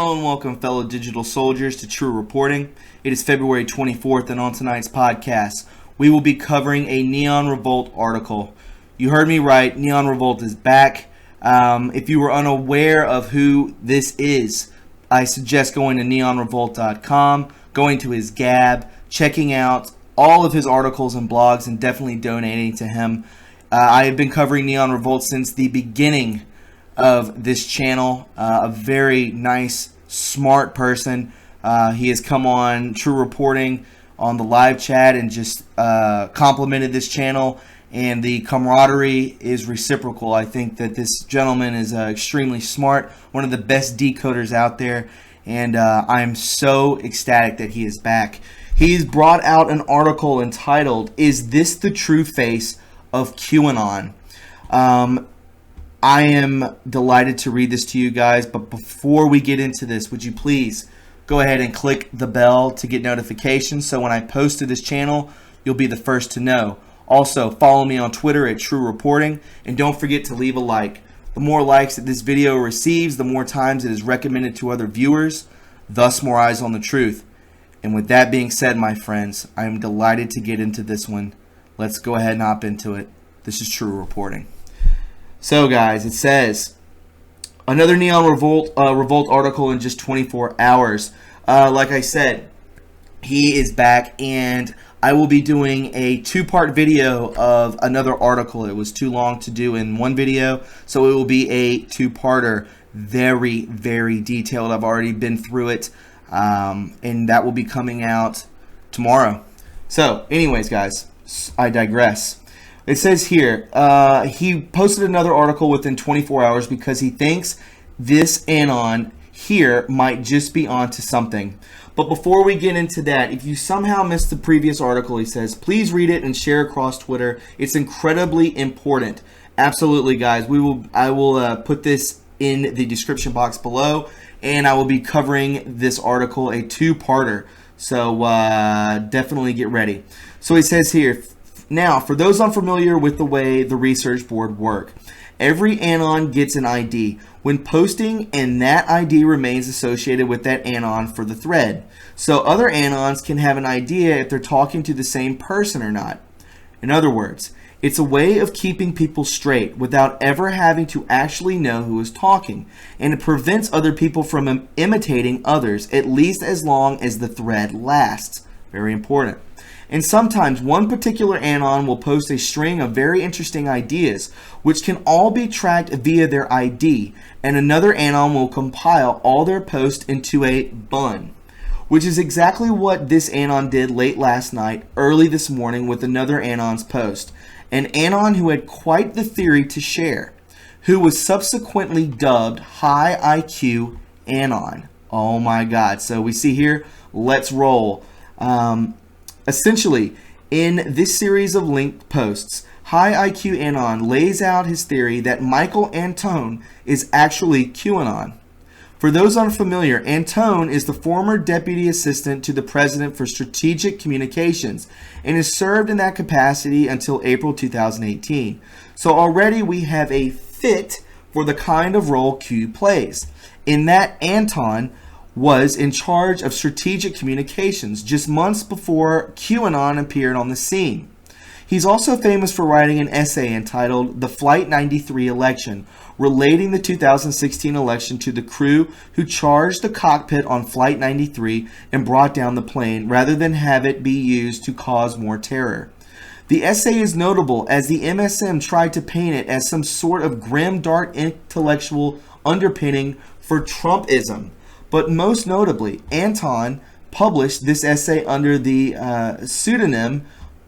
Hello and welcome, fellow digital soldiers, to True Reporting. It is February 24th, and on tonight's podcast, we will be covering a Neon Revolt article. You heard me right, Neon Revolt is back. If you were unaware of who this is, I suggest going to neonrevolt.com, going to his Gab, checking out all of his articles and blogs, and definitely donating to him. I have been covering Neon Revolt since the beginning of this channel. A very nice, smart person. He has come on True Reporting on the live chat and just complimented this channel, and the camaraderie is reciprocal. I think that this gentleman is extremely smart, one of the best decoders out there, and I'm so ecstatic that he is back. He's brought out an article entitled, "Is This the True Face of QAnon?" I am delighted to read this to you guys, but before we get into this, would you please go ahead and click the bell to get notifications so when I post to this channel, you'll be the first to know. Also, follow me on Twitter at True Reporting, and don't forget to leave a like. The more likes that this video receives, the more times it is recommended to other viewers, thus more eyes on the truth. And with that being said, my friends, I am delighted to get into this one. Let's go ahead and hop into it. This is True Reporting. So guys, it says, another Neon Revolt article in just 24 hours. Like I said, he is back, and I will be doing a two-part video of another article. It was too long to do in one video, so it will be a two-parter. Very, very detailed. I've already been through it, and that will be coming out tomorrow. So, anyways, guys, I digress. It says here, he posted another article within 24 hours because he thinks this anon here might just be onto something. But before we get into that, if you somehow missed the previous article, he says, please read it and share across Twitter. It's incredibly important. Absolutely, guys. I will put this in the description box below, and I will be covering this article, a two-parter. So definitely get ready. So he says here, now, for those unfamiliar with the way the research board work, every anon gets an ID when posting, and that ID remains associated with that anon for the thread. So other anons can have an idea if they're talking to the same person or not. In other words, it's a way of keeping people straight without ever having to actually know who is talking, and it prevents other people from imitating others, at least as long as the thread lasts. Very important. And sometimes one particular anon will post a string of very interesting ideas, which can all be tracked via their ID, and another anon will compile all their posts into a bun, which is exactly what this anon did late last night, early this morning with another anon's post. An anon who had quite the theory to share, who was subsequently dubbed High IQ Anon. Oh my God. So we see here, let's roll. Essentially, in this series of linked posts, High IQ Anon lays out his theory that Michael Antone is actually QAnon. For those unfamiliar, Antone is the former deputy assistant to the president for strategic communications and has served in that capacity until April 2018. So already we have a fit for the kind of role Q plays, in that Antone was in charge of strategic communications just months before QAnon appeared on the scene. He's also famous for writing an essay entitled The Flight 93 Election, relating the 2016 election to the crew who charged the cockpit on Flight 93 and brought down the plane rather than have it be used to cause more terror. The essay is notable as the MSM tried to paint it as some sort of grim, dark intellectual underpinning for Trumpism. But most notably, Anton published this essay under the pseudonym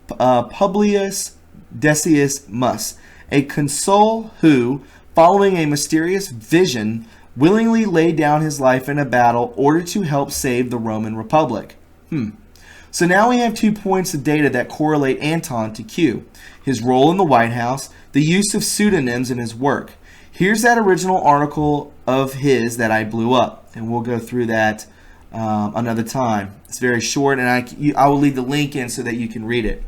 Publius Decius Mus, a consul who, following a mysterious vision, willingly laid down his life in a battle in order to help save the Roman Republic. So now we have 2 points of data that correlate Anton to Q: his role in the White House, the use of pseudonyms in his work. Here's that original article of his that I blew up, and we'll go through that another time. It's very short, and I will leave the link in so that you can read it.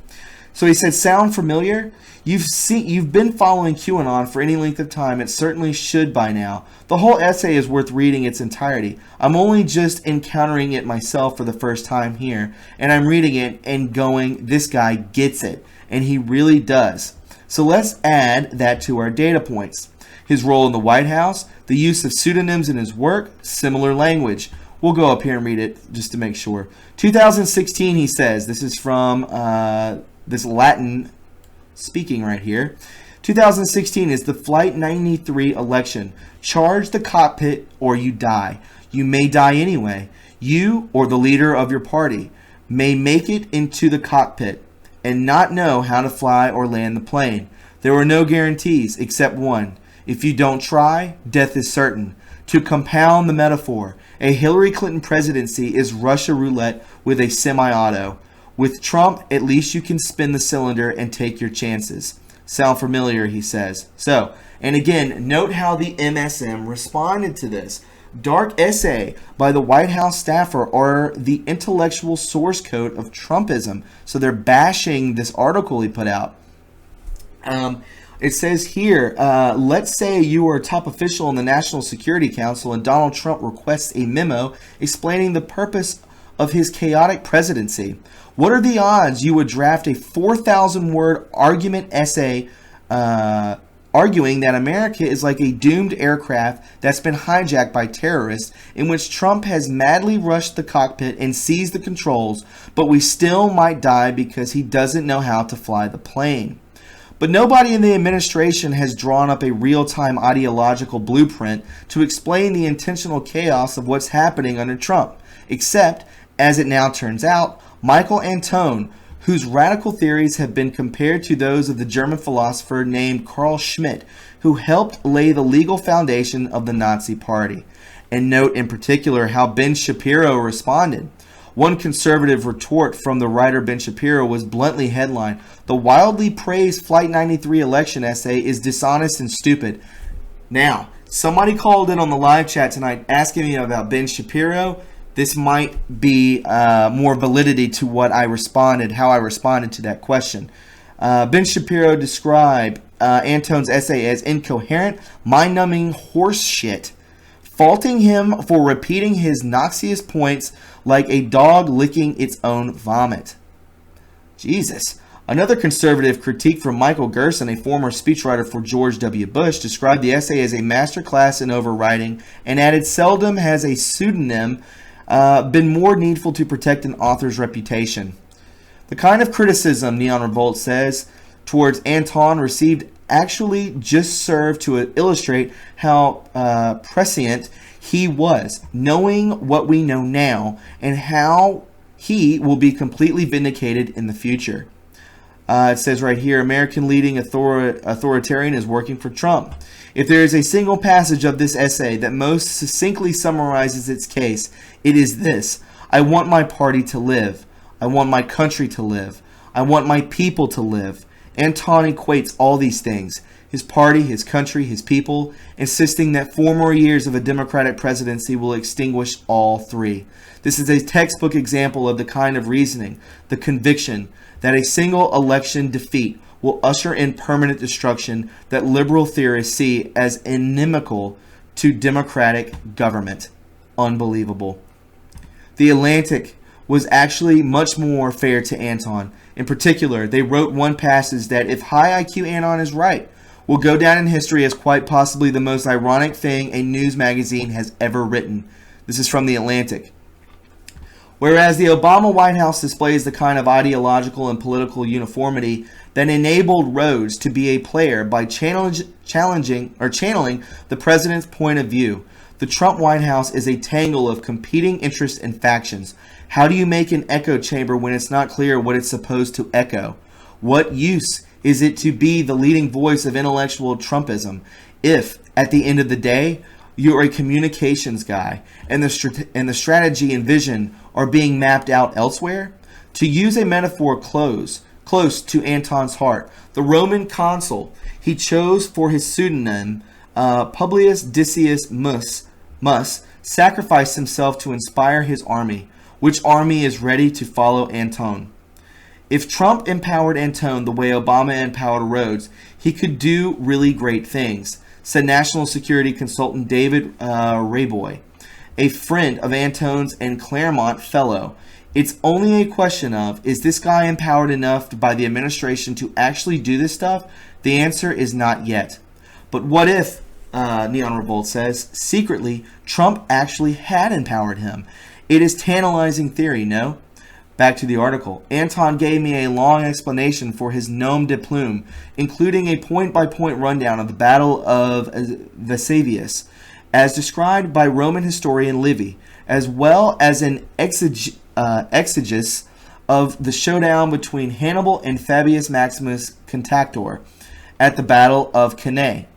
So he said, sound familiar? You've been following QAnon for any length of time. It certainly should by now. The whole essay is worth reading its entirety. I'm only just encountering it myself for the first time here, and I'm reading it and going, this guy gets it. And he really does. So let's add that to our data points. His role in the White House, the use of pseudonyms in his work, similar language. We'll go up here and read it just to make sure. 2016, he says, this is from this Latin speaking right here. 2016 is the Flight 93 election. Charge the cockpit or you die. You may die anyway. You or the leader of your party may make it into the cockpit and not know how to fly or land the plane. There are no guarantees except one. If you don't try, death is certain. To compound the metaphor, a Hillary Clinton presidency is Russia roulette with a semi-auto. With Trump, at least you can spin the cylinder and take your chances. Sound familiar, he says. So, and again, note how the MSM responded to this. Dark essay by the White House staffer or the intellectual source code of Trumpism. So they're bashing this article he put out. It says here, let's say you are a top official in the National Security Council and Donald Trump requests a memo explaining the purpose of his chaotic presidency. What are the odds you would draft a 4,000-word argument essay arguing that America is like a doomed aircraft that's been hijacked by terrorists, in which Trump has madly rushed the cockpit and seized the controls, but we still might die because he doesn't know how to fly the plane? But nobody in the administration has drawn up a real-time ideological blueprint to explain the intentional chaos of what's happening under Trump, except, as it now turns out, Michael Antone, whose radical theories have been compared to those of the German philosopher named Carl Schmitt, who helped lay the legal foundation of the Nazi Party. And note in particular how Ben Shapiro responded. One conservative retort from the writer Ben Shapiro was bluntly headlined, "The wildly praised Flight 93 election essay is dishonest and stupid." Now, somebody called in on the live chat tonight asking me about Ben Shapiro. This might be more validity to what I responded, how I responded to that question. Ben Shapiro described Antone's essay as incoherent, mind-numbing horse shit, faulting him for repeating his noxious points like a dog licking its own vomit. Jesus. Another conservative critique from Michael Gerson, a former speechwriter for George W. Bush, described the essay as a masterclass in overwriting and added, seldom has a pseudonym been more needful to protect an author's reputation. The kind of criticism, Neon Revolt says, towards Anton received actually just served to illustrate how prescient he was, knowing what we know now, and how he will be completely vindicated in the future. It says right here, American leading authoritarian is working for Trump. If there is a single passage of this essay that most succinctly summarizes its case, it is this: I want my party to live. I want my country to live. I want my people to live. Anton equates all these things: his party, his country, his people, insisting that 4 more years of a Democratic presidency will extinguish all three. This is a textbook example of the kind of reasoning, the conviction, that a single election defeat will usher in permanent destruction that liberal theorists see as inimical to democratic government. Unbelievable. The Atlantic was actually much more fair to Anton. In particular, they wrote one passage that, if high IQ Anon is right, will go down in history as quite possibly the most ironic thing a news magazine has ever written. This is from The Atlantic. Whereas the Obama White House displays the kind of ideological and political uniformity that enabled Rhodes to be a player by channeling the president's point of view, the Trump White House is a tangle of competing interests and factions. How do you make an echo chamber when it's not clear what it's supposed to echo? What use is it to be the leading voice of intellectual Trumpism if, at the end of the day, you're a communications guy and the strategy and vision are being mapped out elsewhere? To use a metaphor close to Anton's heart, the Roman consul he chose for his pseudonym, Publius Decius Mus, sacrificed himself to inspire his army, which army is ready to follow Anton. If Trump empowered Antone the way Obama empowered Rhodes, he could do really great things, said National Security Consultant David Raboy, a friend of Antone's and Claremont fellow. It's only a question of, is this guy empowered enough by the administration to actually do this stuff? The answer is not yet. But what if, Neon Revolt says, secretly, Trump actually had empowered him? It is tantalizing theory, no? Back to the article. Anton gave me a long explanation for his nom de plume, including a point-by-point rundown of the Battle of Vesuvius, as described by Roman historian Livy, as well as an exegesis of the showdown between Hannibal and Fabius Maximus Contactor at the Battle of Cannae.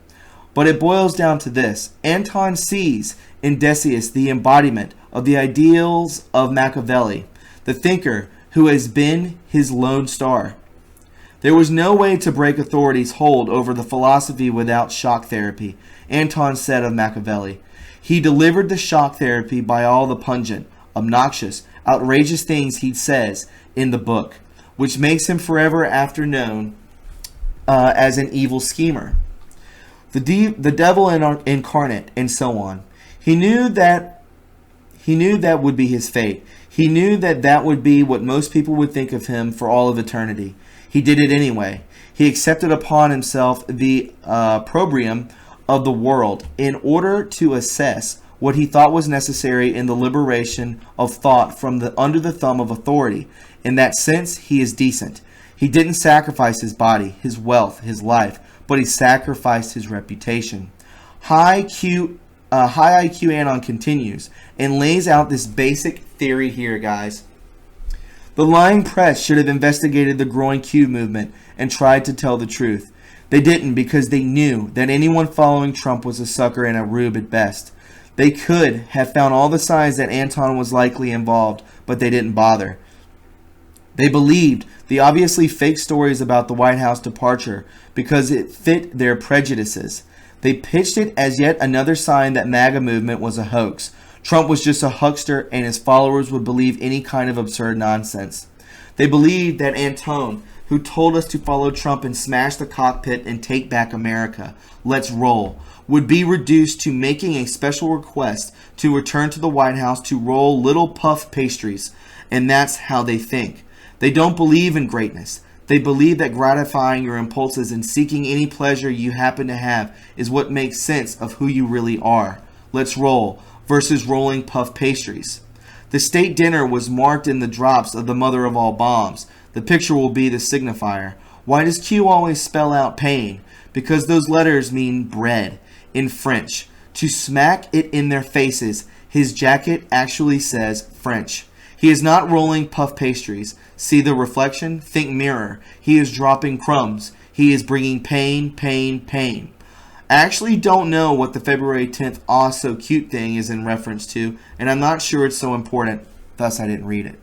But it boils down to this. Anton sees in Decius the embodiment of the ideals of Machiavelli, the thinker who has been his lone star. There was no way to break authority's hold over the philosophy without shock therapy, Anton said of Machiavelli. He delivered the shock therapy by all the pungent, obnoxious, outrageous things he says in the book, which makes him forever after known as an evil schemer. The devil incarnate, and so on. He knew that would be his fate. He knew that would be what most people would think of him for all of eternity. He did it anyway. He accepted upon himself the opprobrium of the world in order to assess what he thought was necessary in the liberation of thought from under the thumb of authority. In that sense, he is decent. He didn't sacrifice his body, his wealth, his life, but he sacrificed his reputation. High IQ Anon continues and lays out this basic theory here, guys. The lying press should have investigated the growing Q movement and tried to tell the truth. They didn't, because they knew that anyone following Trump was a sucker and a rube at best. They could have found all the signs that Anton was likely involved, but they didn't bother. They believed the obviously fake stories about the White House departure because it fit their prejudices. They pitched it as yet another sign that MAGA movement was a hoax. Trump was just a huckster and his followers would believe any kind of absurd nonsense. They believed that Antone, who told us to follow Trump and smash the cockpit and take back America, let's roll, would be reduced to making a special request to return to the White House to roll little puff pastries. And that's how they think. They don't believe in greatness. They believe that gratifying your impulses and seeking any pleasure you happen to have is what makes sense of who you really are. Let's roll, versus rolling puff pastries. The state dinner was marked in the drops of the mother of all bombs. The picture will be the signifier. Why does Q always spell out pain? Because those letters mean bread in French. To smack it in their faces, his jacket actually says French. He is not rolling puff pastries. See the reflection? Think mirror. He is dropping crumbs. He is bringing pain, pain, pain. I actually don't know what the February 10th "aw so cute" thing is in reference to, and I'm not sure it's so important, thus I didn't read it.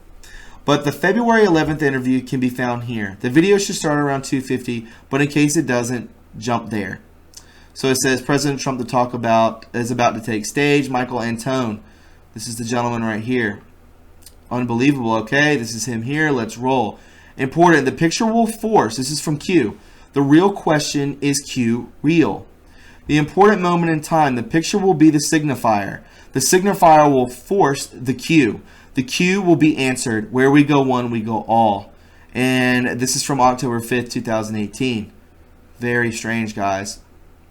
But the February 11th interview can be found here. The video should start around 2:50, but in case it doesn't, jump there. So it says President Trump is about to take stage. Michael Antone. This is the gentleman right here. Unbelievable. Okay, this is him here. Let's roll. Important. The picture will force. This is from Q. The real question is Q real? The important moment in time. The picture will be the signifier. The signifier will force the Q. The Q will be answered. Where we go one, we go all. And this is from October 5th, 2018. Very strange, guys.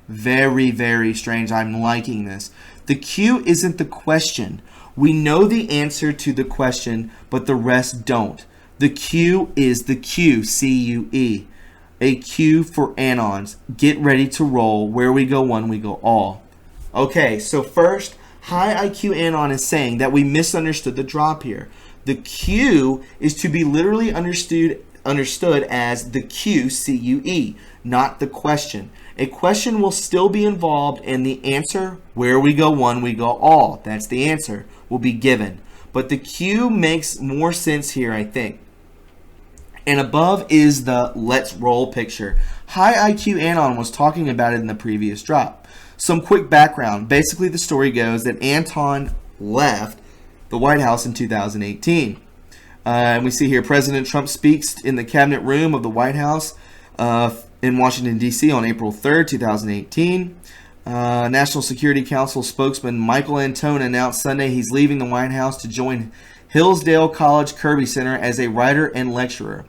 Very, very strange. I'm liking this. The Q isn't the question. We know the answer to the question, but the rest don't. The Q is the Q, C-U-E. A Q for Anons. Get ready to roll. Where we go one, we go all. Okay, so first, High IQ Anon is saying that we misunderstood the drop here. The Q is to be literally understood as the Q, C-U-E, not the question. A question will still be involved, and the answer, where we go one, we go all. That's the answer, will be given. But the Q makes more sense here, I think. And above is the let's roll picture. High IQ Anon was talking about it in the previous drop. Some quick background. Basically, the story goes that Anton left the White House in 2018. And we see here President Trump speaks in the cabinet room of the White House in Washington, D.C. on April 3rd, 2018. National Security Council spokesman Michael Antone announced Sunday he's leaving the White House to join Hillsdale College Kirby Center as a writer and lecturer,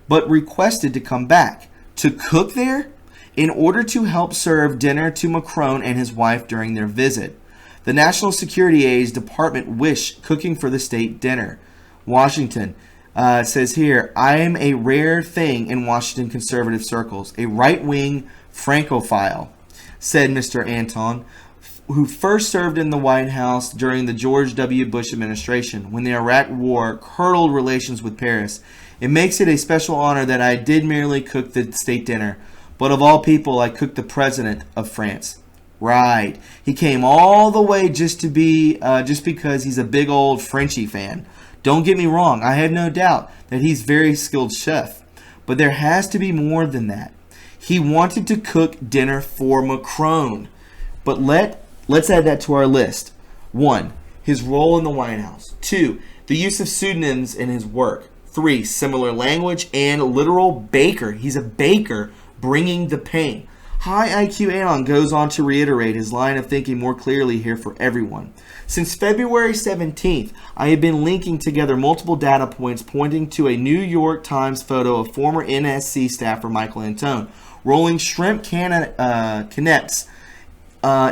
but requested to come back to cook there in order to help serve dinner to Macron and his wife during their visit. The National Security Aides Department wish cooking for the state dinner. Washington says here, I am a rare thing in Washington conservative circles, a right-wing Francophile, said Mr. Antone, who first served in the White House during the George W. Bush administration when the Iraq War curdled relations with Paris. It makes it a special honor that I did merely cook the state dinner, but of all people, I cooked the president of France. Right. He came all the way just because he's a big old Frenchie fan. Don't get me wrong, I have no doubt that he's a very skilled chef, but there has to be more than that. He wanted to cook dinner for Macron. But let's add that to our list. 1. His role in the White House. 2. The use of pseudonyms in his work. 3. Similar language and literal baker. He's a baker bringing the pain. High IQ Anon goes on to reiterate his line of thinking more clearly here for everyone. Since February 17th, I have been linking together multiple data points pointing to a New York Times photo of former NSC staffer Michael Antone rolling shrimp canettes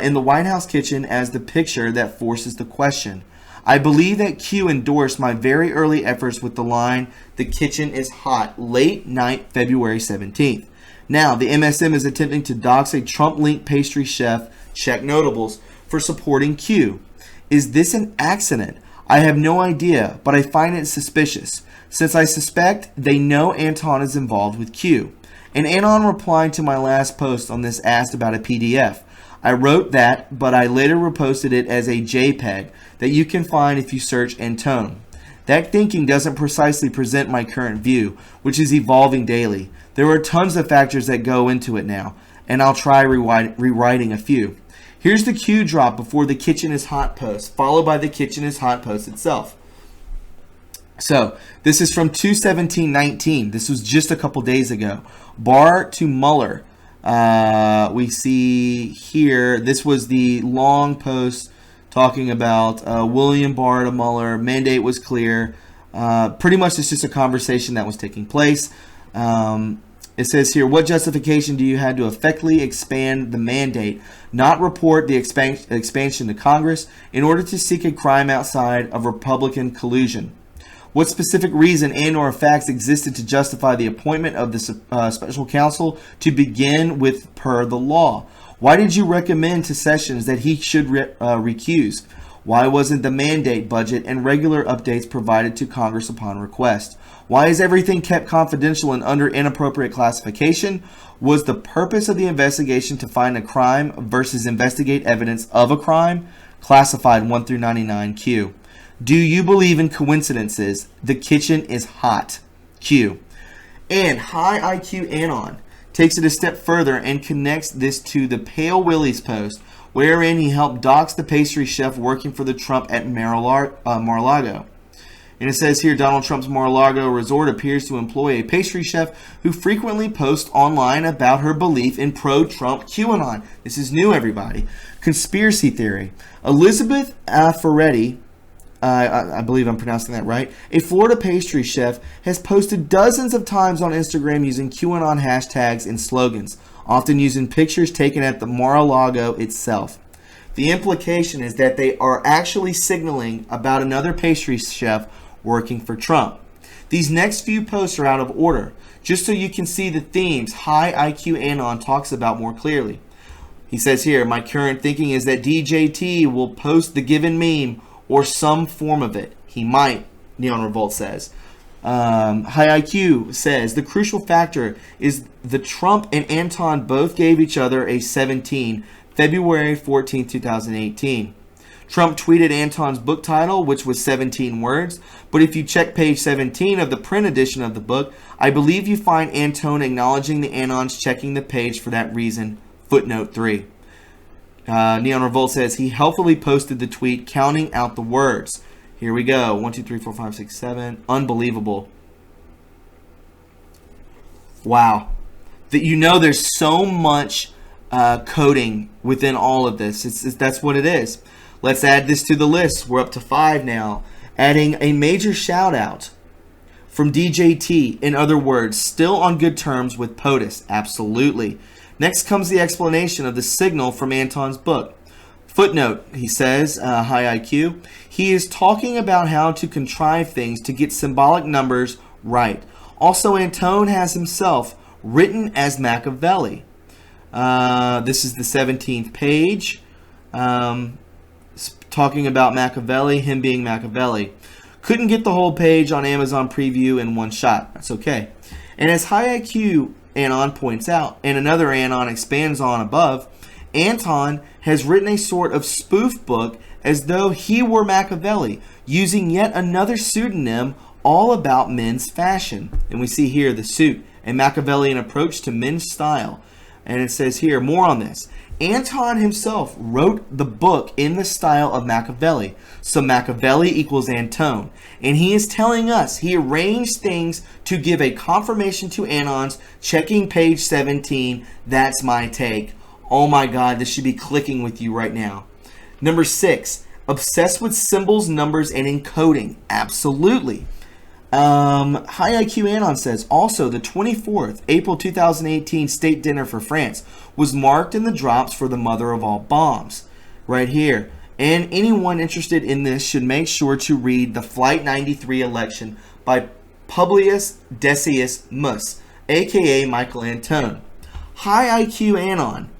in the White House kitchen as the picture that forces the question. I believe that Q endorsed my very early efforts with the line, "The kitchen is hot," late night February 17th. Now, the MSM is attempting to dox a Trump-linked pastry chef, check notables, for supporting Q. Is this an accident? I have no idea, but I find it suspicious, since I suspect they know Antone is involved with Q. An Anon replied to my last post on this asked about a PDF. I wrote that, but I later reposted it as a JPEG that you can find if you search Antone. That thinking doesn't precisely present my current view, which is evolving daily. There are tons of factors that go into it now, and I'll try rewriting a few. Here's the Q drop before the kitchen is hot post, followed by the kitchen is hot post itself. So, this is from 2/17/19. This was just a couple days ago. Barr to Mueller. We see here, this was the long post talking about William Barr to Mueller. Mandate was clear. Pretty much it's just a conversation that was taking place. It says here, what justification do you have to effectively expand the mandate, not report the expansion to Congress, in order to seek a crime outside of Republican collusion? What specific reason and or facts existed to justify the appointment of the special counsel to begin with per the law? Why did you recommend to Sessions that he should recuse? Why wasn't the mandate, budget, and regular updates provided to Congress upon request? Why is everything kept confidential and under inappropriate classification? Was the purpose of the investigation to find a crime versus investigate evidence of a crime? Classified 1 through 99 Q. Do you believe in coincidences? The kitchen is hot. Q. And High IQ Anon takes it a step further and connects this to the Pale Willie's post, wherein he helped dox the pastry chef working for the Trump at Mar-a-Lago. And it says here, Donald Trump's Mar-a-Lago resort appears to employ a pastry chef who frequently posts online about her belief in pro-Trump QAnon. This is new, everybody. Conspiracy theory. Elizabeth Ferretti, I believe I'm pronouncing that right, a Florida pastry chef, has posted dozens of times on Instagram using QAnon hashtags and slogans, often using pictures taken at the Mar-a-Lago itself. The implication is that they are actually signaling about another pastry chef working for Trump. These next few posts are out of order, just so you can see the themes High IQ Anon talks about more clearly. He says here, my current thinking is that DJT will post the given meme or some form of it. He might, Neon Revolt says. High IQ says, the crucial factor is the Trump and Antone both gave each other a 17, February 14, 2018. Trump tweeted Anton's book title, which was 17 words, but if you check page 17 of the print edition of the book, I believe you find Antone acknowledging the Anons checking the page for that reason, footnote 3. Neon Revolt says he helpfully posted the tweet counting out the words. Here we go. 1, 2, 3, 4, 5, 6, 7. Unbelievable. Wow. That there's so much coding within all of this. That's what it is. Let's add this to the list. We're up to 5 now. Adding a major shout out from DJT. In other words, still on good terms with POTUS. Absolutely. Next comes the explanation of the signal from Anton's book. Footnote, he says, high IQ. He is talking about how to contrive things to get symbolic numbers right. Also, Anton has himself written as Machiavelli. This is the 17th page. Talking about Machiavelli, him being Machiavelli. Couldn't get the whole page on Amazon Preview in one shot. That's okay. And as High IQ Anon points out, and another Anon expands on above, Anton has written a sort of spoof book as though he were Machiavelli, using yet another pseudonym all about men's fashion. And we see here the suit, a Machiavellian approach to men's style. And it says here, more on this. Anton himself wrote the book in the style of Machiavelli. So Machiavelli equals Anton. And he is telling us he arranged things to give a confirmation to Anons. Checking page 17. That's my take. Oh my God, this should be clicking with you right now. Number 6, obsessed with symbols, numbers, and encoding. Absolutely. High IQ Anon says, also the 24th, April 2018 state dinner for France was marked in the drops for the mother of all bombs. Right here. And anyone interested in this should make sure to read the Flight 93 election by Publius Decius Mus, aka Michael Antone. High IQ Anon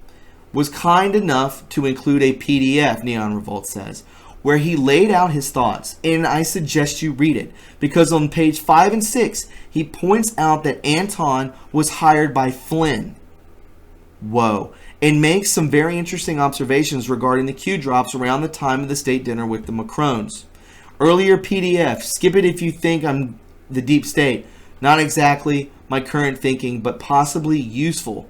was kind enough to include a PDF, Neon Revolt says, where he laid out his thoughts, and I suggest you read it, because on page 5 and 6, he points out that Anton was hired by Flynn. Whoa. And makes some very interesting observations regarding the Q drops around the time of the state dinner with the Macrons. Earlier PDF, skip it if you think I'm the deep state. Not exactly my current thinking, but possibly useful.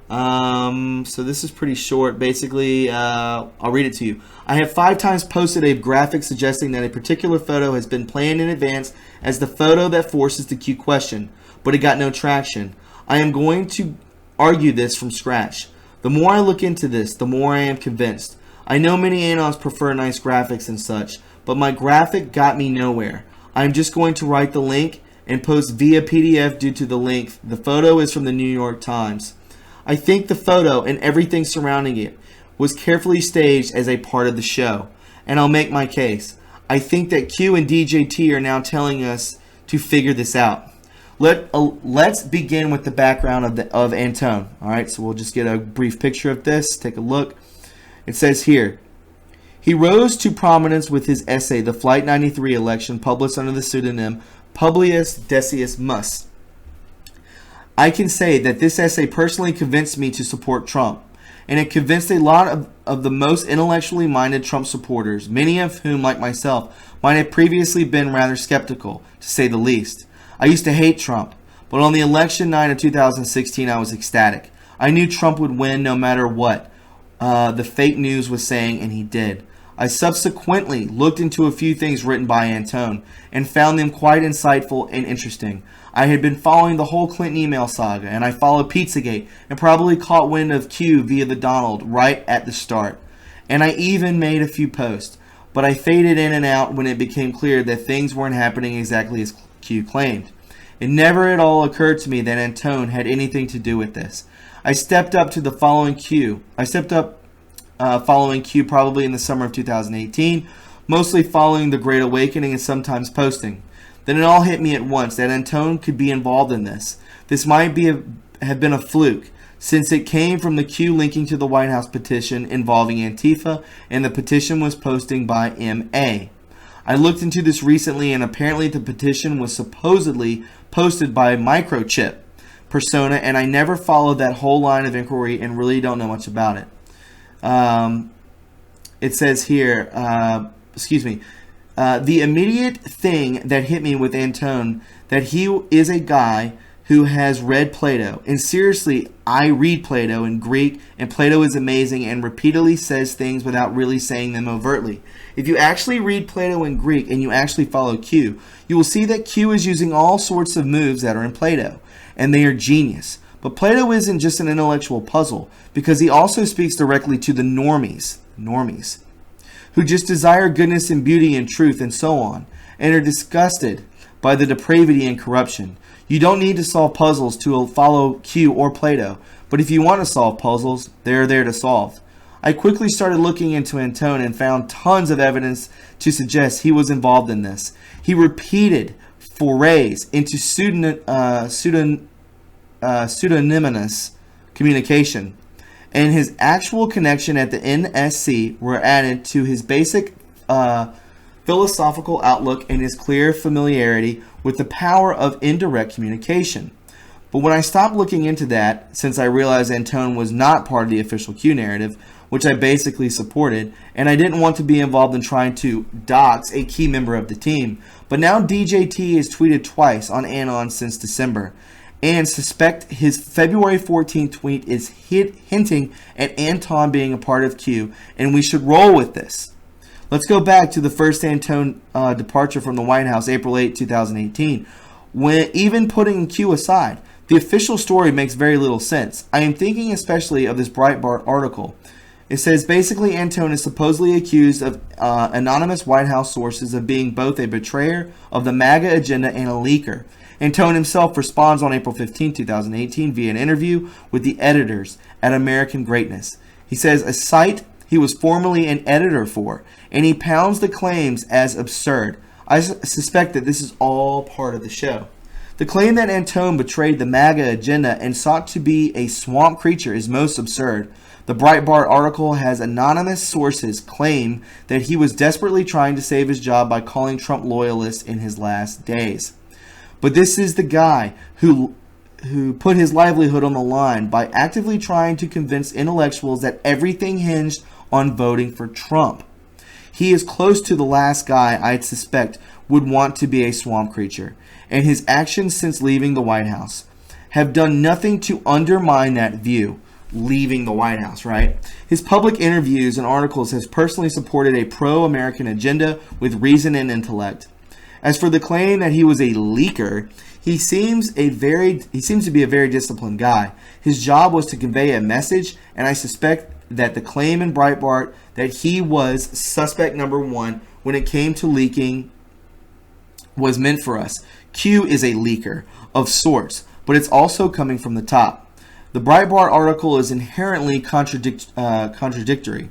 So this is pretty short. Basically, I'll read it to you. I have 5 times posted a graphic suggesting that a particular photo has been planned in advance as the photo that forces the Q question, but it got no traction. I am going to argue this from scratch. The more I look into this, the more I am convinced. I know many Anons prefer nice graphics and such, but my graphic got me nowhere. I am just going to write the link and post via PDF due to the length. The photo is from the New York Times. I think the photo and everything surrounding it was carefully staged as a part of the show, and I'll make my case. I think that Q and DJT are now telling us to figure this out. Let's begin with the background of Antone. All right, so we'll just get a brief picture of this. Take a look. It says here, he rose to prominence with his essay, The Flight 93 Election, published under the pseudonym Publius Decius Mus. I can say that this essay personally convinced me to support Trump, and it convinced a lot of the most intellectually minded Trump supporters, many of whom, like myself, might have previously been rather skeptical, to say the least. I used to hate Trump, but on the election night of 2016, I was ecstatic. I knew Trump would win no matter what the fake news was saying, and he did. I subsequently looked into a few things written by Antone and found them quite insightful and interesting. I had been following the whole Clinton email saga, and I followed Pizzagate and probably caught wind of Q via the Donald right at the start. And I even made a few posts, but I faded in and out when it became clear that things weren't happening exactly as Q claimed. It never at all occurred to me that Antone had anything to do with this. I stepped up following Q probably in the summer of 2018, mostly following the Great Awakening and sometimes posting. Then it all hit me at once that Antone could be involved in this. This might have been a fluke, since it came from the Q linking to the White House petition involving Antifa, and the petition was posting by M.A. I looked into this recently, and apparently the petition was supposedly posted by Microchip persona, and I never followed that whole line of inquiry and really don't know much about it. It says here, the immediate thing that hit me with Antone, that he is a guy who has read Plato. And seriously, I read Plato in Greek, and Plato is amazing and repeatedly says things without really saying them overtly. If you actually read Plato in Greek and you actually follow Q, you will see that Q is using all sorts of moves that are in Plato, and they are genius. But Plato isn't just an intellectual puzzle, because he also speaks directly to the normies, who just desire goodness and beauty and truth and so on, and are disgusted by the depravity and corruption. You don't need to solve puzzles to follow Q or Plato, but if you want to solve puzzles, they're there to solve. I quickly started looking into Antone and found tons of evidence to suggest he was involved in this. He repeated forays into pseudonymous communication, and his actual connection at the NSC were added to his basic philosophical outlook and his clear familiarity with the power of indirect communication. But when I stopped looking into that, since I realized Antone was not part of the official Q narrative, which I basically supported, and I didn't want to be involved in trying to dox a key member of the team, but now DJT has tweeted twice on Anon since December, and suspect his February 14th tweet is hinting at Anton being a part of Q, and we should roll with this. Let's go back to the first Antone departure from the White House, April 8, 2018. When even putting Q aside, the official story makes very little sense. I am thinking especially of this Breitbart article. It says basically Antone is supposedly accused of anonymous White House sources of being both a betrayer of the MAGA agenda and a leaker. Antone himself responds on April 15, 2018 via an interview with the editors at American Greatness. He says a site he was formerly an editor for, and he pounds the claims as absurd. I suspect that this is all part of the show. The claim that Antone betrayed the MAGA agenda and sought to be a swamp creature is most absurd. The Breitbart article has anonymous sources claim that he was desperately trying to save his job by calling Trump loyalists in his last days. But this is the guy who put his livelihood on the line by actively trying to convince intellectuals that everything hinged on voting for Trump. He is close to the last guy I'd suspect would want to be a swamp creature, and his actions since leaving the White House have done nothing to undermine that view. Leaving the White House, right? His public interviews and articles has personally supported a pro-American agenda with reason and intellect. As for the claim that he was a leaker, he seems to be a very disciplined guy. His job was to convey a message, and I suspect that the claim in Breitbart that he was suspect number one when it came to leaking was meant for us. Q is a leaker of sorts, but it's also coming from the top. The Breitbart article is inherently contradictory.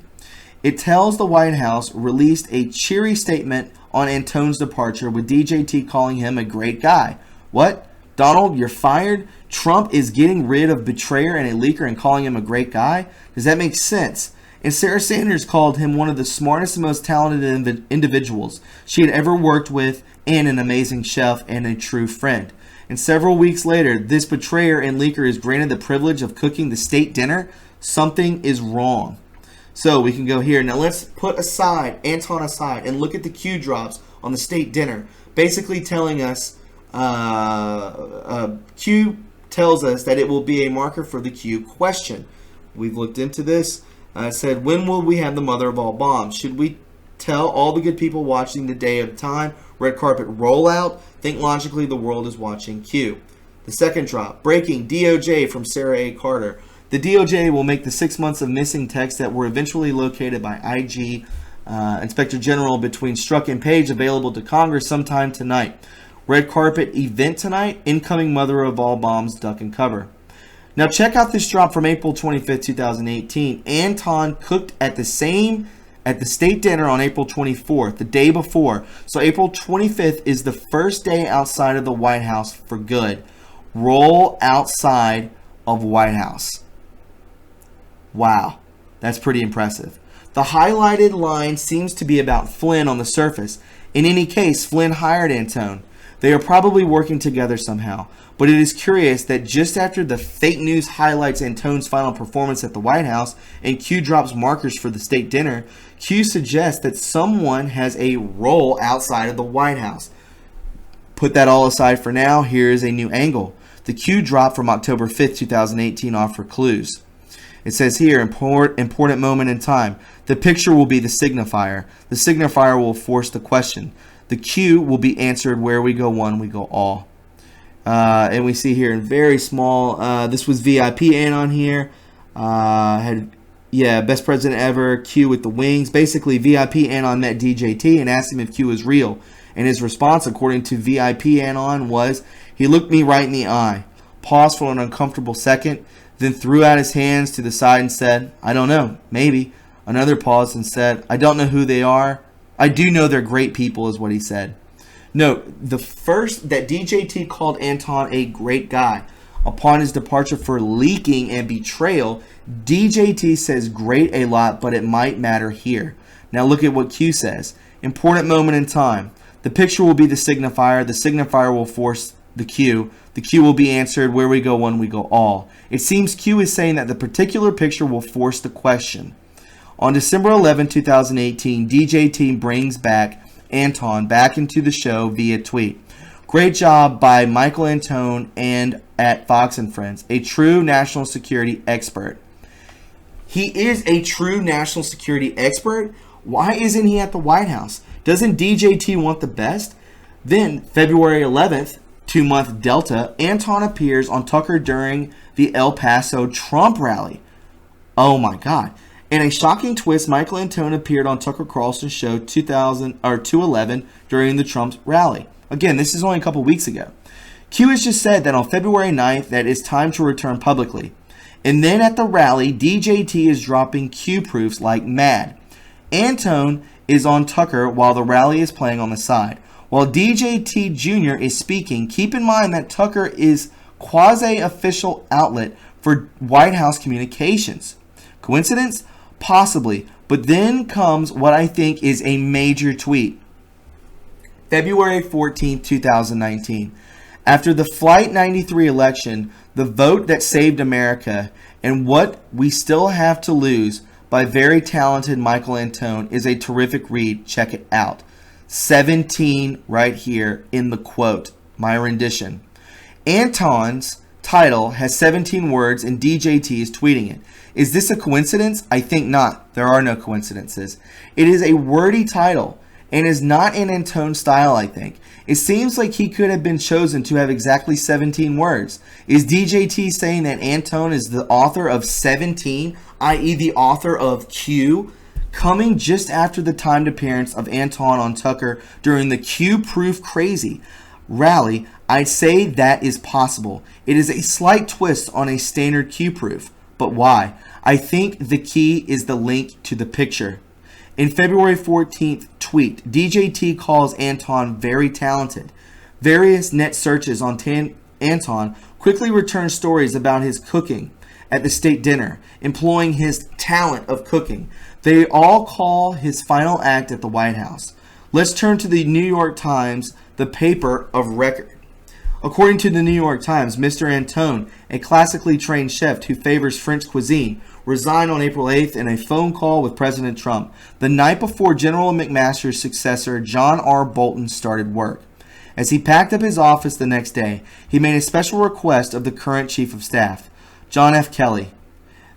It tells the White House released a cheery statement on Antone's departure, with DJT calling him a great guy. What? Donald, you're fired? Trump is getting rid of betrayer and a leaker and calling him a great guy? Does that make sense? And Sarah Sanders called him one of the smartest and most talented individuals she had ever worked with, and an amazing chef and a true friend. And several weeks later, this betrayer and leaker is granted the privilege of cooking the state dinner. Something is wrong. So we can go here. Now let's put Anton aside and look at the Q drops on the state dinner. Basically telling us, Q tells us that it will be a marker for the Q question. We've looked into this. It said, when will we have the mother of all bombs? Should we tell all the good people watching the day of time? Red carpet rollout? Think logically the world is watching Q. The second drop. Breaking DOJ from Sarah A. Carter. The DOJ will make the 6 months of missing texts that were eventually located by IG Inspector General between Strzok and Page available to Congress sometime tonight. Red carpet event tonight. Incoming mother of all bombs, duck and cover. Now check out this drop from April 25th, 2018. Anton cooked at the state dinner on April 24th, the day before. So April 25th is the first day outside of the White House for good. Roll outside of White House. Wow, that's pretty impressive. The highlighted line seems to be about Flynn on the surface. In any case, Flynn hired Antone. They are probably working together somehow. But it is curious that just after the fake news highlights Antone's final performance at the White House and Q drops markers for the state dinner, Q suggests that someone has a role outside of the White House. Put that all aside for now. Here is a new angle. The Q drop from October 5th, 2018 offer clues. It says here, important moment in time. The picture will be the signifier. The signifier will force the question. The Q will be answered where we go one, we go all. And we see here in very small, this was VIP Anon here. Best president ever, Q with the wings. Basically, VIP Anon met DJT and asked him if Q was real. And his response, according to VIP Anon, was, he looked me right in the eye, paused for an uncomfortable second, then threw out his hands to the side and said, I don't know, maybe. Another paused and said, I don't know who they are. I do know they're great people, is what he said. Note, the first that DJT called Anton a great guy. Upon his departure for leaking and betrayal, DJT says great a lot, but it might matter here. Now look at what Q says. Important moment in time. The picture will be the signifier. The signifier will force the Q. The Q will be answered where we go one, we go all. It seems Q is saying that the particular picture will force the question. On December 11, 2018, DJT brings back Anton back into the show via tweet. Great job by Michael Antone and at Fox and Friends, a true national security expert. He is a true national security expert. Why isn't he at the White House? Doesn't DJT want the best? Then, February 11th, 2-month Delta, Anton appears on Tucker during the El Paso Trump rally. Oh my God. In a shocking twist, Michael Antone appeared on Tucker Carlson's show 211 during the Trump rally. Again, this is only a couple weeks ago. Q has just said that on February 9th that it's time to return publicly. And then at the rally, DJT is dropping Q proofs like mad. Antone is on Tucker while the rally is playing on the side. While DJT Jr. is speaking, keep in mind that Tucker is quasi-official outlet for White House communications. Coincidence? Possibly. But then comes what I think is a major tweet. February 14, 2019. After the Flight 93 election, the vote that saved America, and what we still have to lose by very talented Michael Antone is a terrific read. Check it out. 17 right here in the quote, my rendition. Anton's title has 17 words and DJT is tweeting it. Is this a coincidence? I think not. There are no coincidences. It is a wordy title and is not in Antone's style, I think. It seems like he could have been chosen to have exactly 17 words. Is DJT saying that Antone is the author of 17, i.e. the author of Q, coming just after the timed appearance of Anton on Tucker during the Q-proof crazy rally? I'd say that is possible. It is a slight twist on a standard Q-proof. But why? I think the key is the link to the picture. In February 14th tweet, DJT calls Anton very talented. Various net searches on Anton quickly return stories about his cooking at the state dinner, employing his talent of cooking. They all call his final act at the White House. Let's turn to the New York Times, the paper of record. According to the New York Times, Mr. Antone, a classically trained chef who favors French cuisine, resigned on April 8th in a phone call with President Trump, the night before General McMaster's successor, John R. Bolton, started work. As he packed up his office the next day, he made a special request of the current Chief of Staff, John F. Kelly,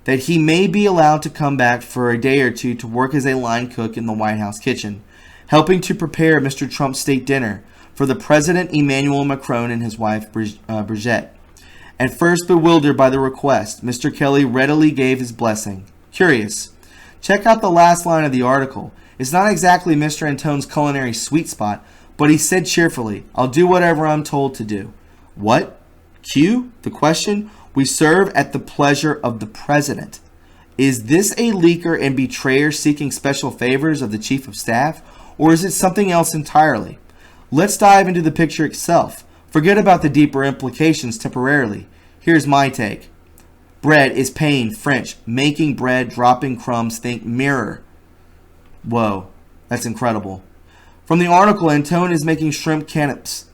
that he may be allowed to come back for a day or two to work as a line cook in the White House kitchen, helping to prepare Mr. Trump's state dinner for the President Emmanuel Macron and his wife Brigitte. At first bewildered by the request, Mr. Kelly readily gave his blessing. Curious. Check out the last line of the article. It's not exactly Mr. Antone's culinary sweet spot, but he said cheerfully, I'll do whatever I'm told to do. What? Q? The question? We serve at the pleasure of the President. Is this a leaker and betrayer seeking special favors of the Chief of Staff, or is it something else entirely? Let's dive into the picture itself. Forget about the deeper implications temporarily. Here's my take. Bread is pain, French. Making bread, dropping crumbs, think mirror. Whoa, that's incredible. From the article, Antone is making shrimp canapes.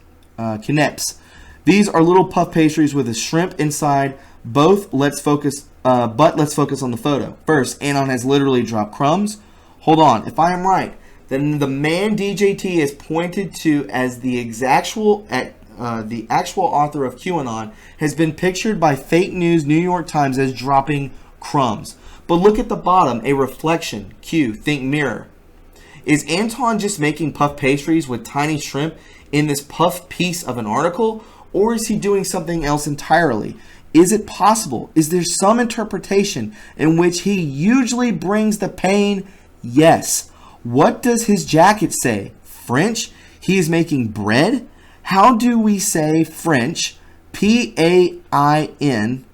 These are little puff pastries with a shrimp inside. Let's focus on the photo. First, Anton has literally dropped crumbs. Hold on, if I am right, then the man DJT is pointed to as the the actual author of QAnon, has been pictured by fake news New York Times as dropping crumbs. But look at the bottom, a reflection, Q, think mirror. Is Anton just making puff pastries with tiny shrimp in this puff piece of an article, or is he doing something else entirely? Is it possible? Is there some interpretation in which he usually brings the pain? Yes. What does his jacket say? French? He is making bread? How do we say French? P-A-I-N,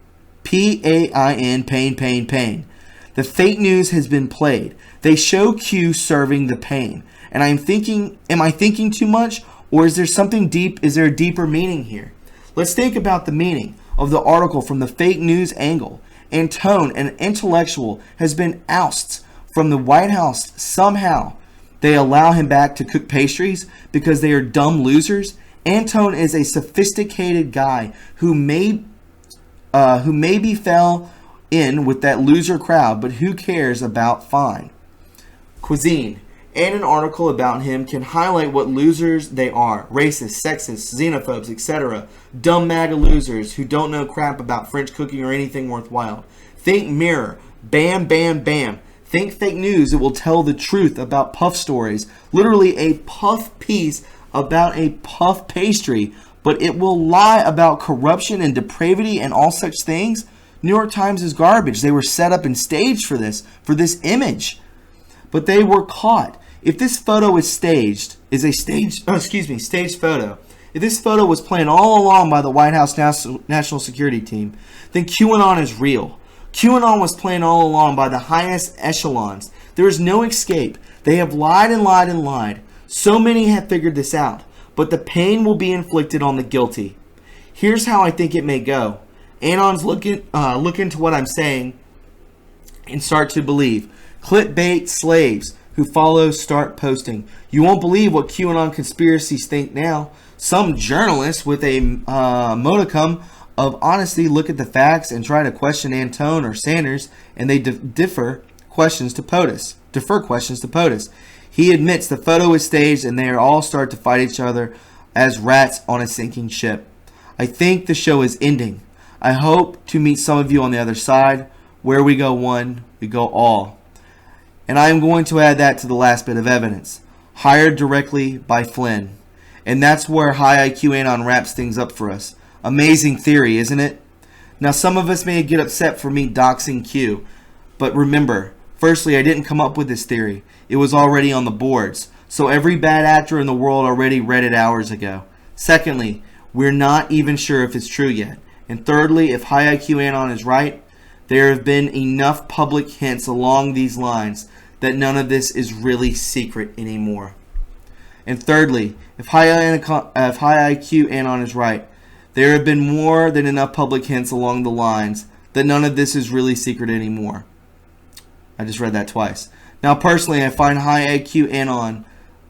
P-A-I-N, pain, pain, pain. The fake news has been played. They show Q serving the pain. And I'm thinking, am I thinking too much? Or is there something deep? Is there a deeper meaning here? Let's think about the meaning of the article from the fake news angle. Antone, an intellectual, has been ousted from the White House somehow. They allow him back to cook pastries because they are dumb losers. Antone is a sophisticated guy who maybe fell in with that loser crowd, but who cares about fine cuisine. And an article about him can highlight what losers they are. Racists, sexists, xenophobes, etc. Dumb MAGA losers who don't know crap about French cooking or anything worthwhile. Think mirror. Bam, bam, bam. Think fake news. It will tell the truth about puff stories. Literally a puff piece about a puff pastry. But it will lie about corruption and depravity and all such things. New York Times is garbage. They were set up and staged for this image. But they were caught. If this photo is staged staged photo, if this photo was planned all along by the White House National Security Team, then QAnon is real. QAnon was planned all along by the highest echelons. There is no escape. They have lied and lied and lied. So many have figured this out, but the pain will be inflicted on the guilty. Here's how I think it may go. Anons look into what I'm saying and start to believe. Clickbait slaves who follow start posting. You won't believe what QAnon conspiracies think now. Some journalists with a modicum of honesty look at the facts and try to question Antone or Sanders, and they defer questions to POTUS. He admits the photo is staged, and they all start to fight each other as rats on a sinking ship. I think the show is ending. I hope to meet some of you on the other side. Where we go one, we go all. And I am going to add that to the last bit of evidence. Hired directly by Flynn. And that's where High IQ Anon wraps things up for us. Amazing theory, isn't it? Now, some of us may get upset for me doxing Q. But remember, firstly, I didn't come up with this theory. It was already on the boards. So every bad actor in the world already read it hours ago. Secondly, we're not even sure if it's true yet. And thirdly, if High IQ Anon is right, there have been enough public hints along these lines that none of this is really secret anymore. And thirdly, if High IQ Anon is right, there have been more than enough public hints along the lines that none of this is really secret anymore. I just read that twice. Now, personally, I find High IQ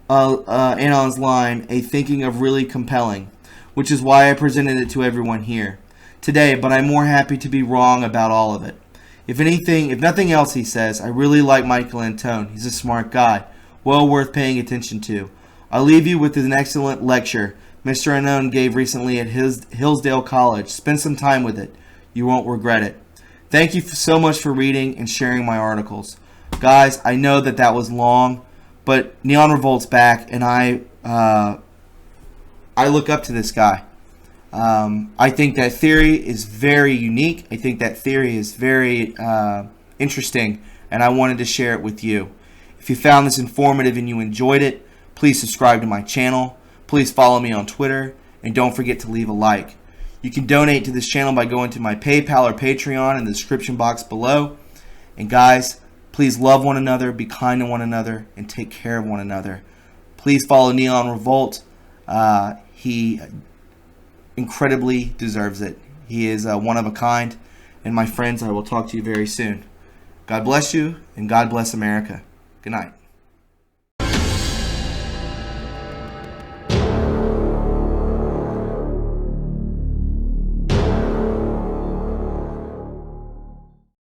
Anon's line a thinking of really compelling, which is why I presented it to everyone here today, but I'm more happy to be wrong about all of it. If nothing else, he says, I really like Michael Antone. He's a smart guy, well worth paying attention to. I'll leave you with an excellent lecture Mr. Anon gave recently at Hillsdale College. Spend some time with it. You won't regret it. Thank you so much for reading and sharing my articles. Guys, I know that was long, but Neon Revolt's back, and I look up to this guy. I think that theory is very unique. I think that theory is very interesting, and I wanted to share it with you. If you found this informative and you enjoyed it, please subscribe to my channel. Please follow me on Twitter, and don't forget to leave a like. You can donate to this channel by going to my PayPal or Patreon in the description box below. And guys, please love one another, be kind to one another, and take care of one another. Please follow Neon Revolt. He incredibly deserves it. He is one of a kind. And my friends, I will talk to you very soon. God bless you, and God bless America. Good night.